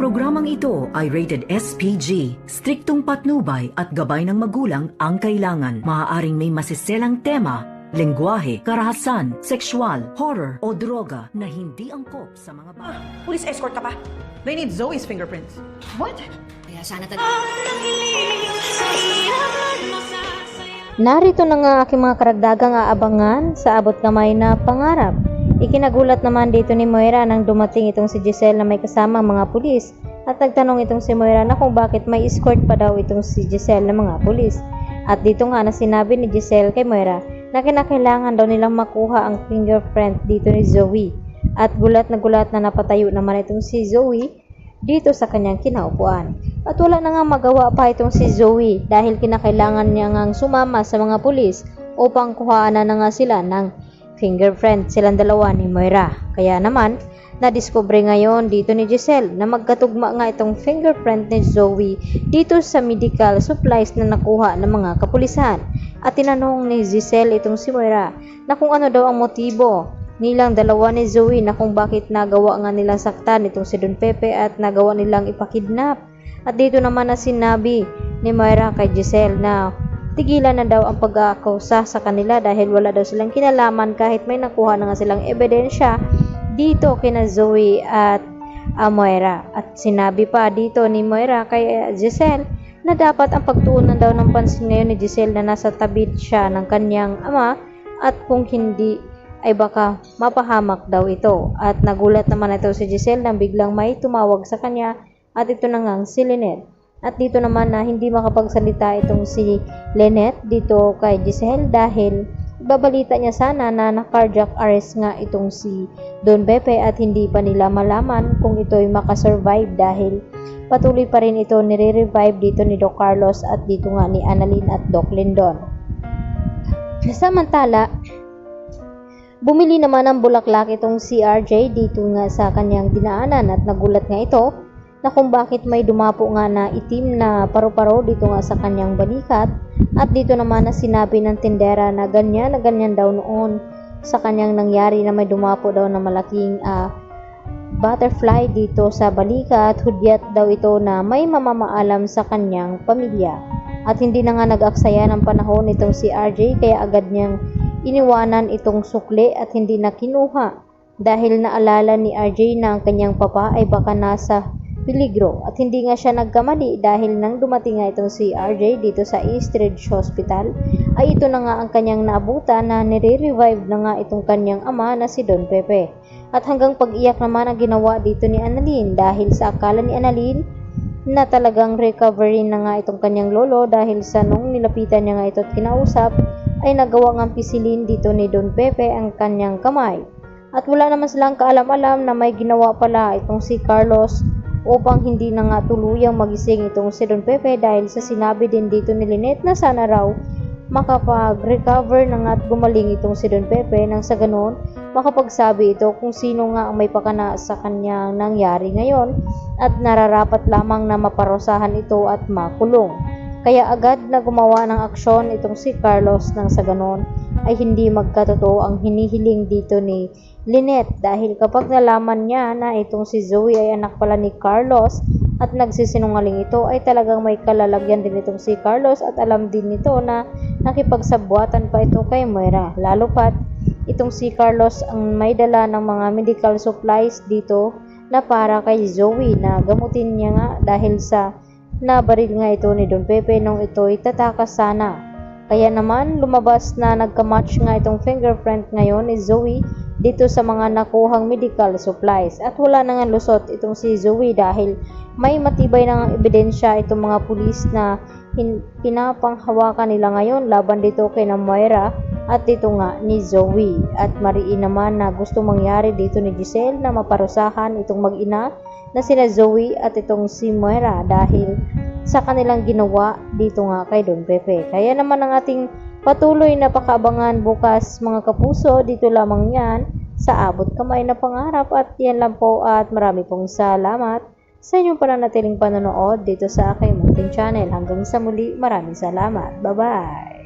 programang ito ay rated SPG. Striktong patnubay at gabay ng magulang ang kailangan. Maaaring may masiselang tema, lengguwahe, karahasan, sexual, horror o droga na hindi angkop sa mga bata. Police escort ka pa? They need Zoe's fingerprints. What? Kaya sana Narito na nga aking mga karagdagang aabangan sa abot kamay na pangarap. Ikinagulat naman dito ni Moira nang dumating itong si Giselle na may kasamang mga pulis at nagtanong itong si Moira na kung bakit may escort pa daw itong si Giselle ng mga pulis. At dito nga na sinabi ni Giselle kay Moira na kinakailangan daw nilang makuha ang fingerprint dito ni Zoe. At gulat na napatayo naman itong si Zoe dito sa kanyang kinaupuan. At wala na nga magawa pa itong si Zoe dahil kinakailangan niya ngang sumama sa mga pulis upang kuhaan na nga sila ng fingerprint silang dalawa ni Moira. Kaya naman, nadiskubre ngayon dito ni Giselle na magkatugma nga itong fingerprint ni Zoe dito sa medical supplies na nakuha ng mga kapulisan. At tinanong ni Giselle itong si Moira na kung ano daw ang motibo nilang dalawa ni Zoe na kung bakit nagawa nga nilang saktan itong si Don Pepe at nagawa nilang ipakidnap. At dito naman na sinabi ni Moira kay Giselle na tigilan na daw ang pag-aakusa sa kanila dahil wala daw silang kinalaman kahit may nakuha na nga silang ebidensya dito kina Zoe at Moira. At sinabi pa dito ni Moira kay Giselle na dapat ang pagtuunan daw ng pansin ngayon ni Giselle na nasa tabi siya ng kanyang ama at kung hindi ay baka mapahamak daw ito. At nagulat naman ito si Giselle nang biglang may tumawag sa kanya at ito na nga si Lynette. At dito naman na hindi makapagsalita itong si Lynette dito kay Giselle dahil babalita niya sana na cardiac arrest nga itong si Don Pepe at hindi pa nila malaman kung ito'y makasurvive dahil patuloy pa rin ito nire-revive dito ni Doc Carlos at dito nga ni Annalyn at Doc Lindon. Samantala, bumili naman ng bulaklak itong si RJ dito nga sa kanyang dinaanan at nagulat nga ito na kung bakit may dumapo nga na itim na paru-paro dito nga sa kanyang balikat. At dito naman na sinabi ng tindera na ganyan daw noon sa kanyang nangyari na may dumapo daw na malaking butterfly dito sa balikat. Hudyat daw ito na may mamamaalam sa kanyang pamilya. At hindi na nga nag-aksaya ng panahon itong si RJ kaya agad niyang iniwanan itong sukli at hindi na kinuha dahil naalala ni RJ na ang kanyang papa ay baka nasa peligro. At hindi nga siya nagkamali dahil nang dumating nga itong si RJ dito sa East Ridge Hospital ay ito na nga ang kanyang naabutan na nire-revive na nga itong kanyang ama na si Don Pepe. At hanggang pag-iyak naman ang ginawa dito ni Annalyn dahil sa akala ni Annalyn na talagang recovery na nga itong kanyang lolo dahil sa nung nilapitan niya nga ito at kinausap ay nagawa ng pisilin dito ni Don Pepe ang kanyang kamay. At wala naman silang kaalam-alam na may ginawa pala itong si Carlos upang hindi na nga tuluyang magising itong si Don Pepe dahil sa sinabi din dito ni Lynette na sana raw makapag-recover na nga at gumaling itong si Don Pepe nang sa ganoon makapagsabi ito kung sino nga ang may pakana sa kanyang nangyari ngayon at nararapat lamang na maparusahan ito at makulong. Kaya agad na gumawa ng aksyon itong si Carlos nang sa ganoon ay hindi magkatotoo ang hinihiling dito ni Lynette dahil kapag nalaman niya na itong si Zoe ay anak pala ni Carlos at nagsisinungaling ito ay talagang may kalalagyan din itong si Carlos at alam din nito na nakipagsabwatan pa ito kay Moira. Lalo pat itong si Carlos ang may dala ng mga medical supplies dito na para kay Zoe na gamutin niya nga dahil sa nabaril nga ito ni Don Pepe nung ito'y tatakas sana. Kaya naman lumabas na nagka-match nga itong fingerprint ngayon ni Zoe dito sa mga nakuhang medical supplies. At wala na nga lusot itong si Zoe dahil may matibay na ebidensya itong mga pulis na pinapanghawakan nila ngayon laban dito kay Moira at dito nga ni Zoe. At mariin naman na gusto mangyari dito ni Giselle na maparusahan itong mag-ina na sina Zoe at itong si Moira dahil sa kanilang ginawa dito nga kay Don Pepe. Kaya naman ang ating patuloy na pakaabangan bukas mga kapuso, dito lamang yan sa abot kamay na pangarap. At yan lang po at marami pong salamat sa inyong pananatiling panonood dito sa aking munting channel. Hanggang sa muli, maraming salamat. Bye-bye!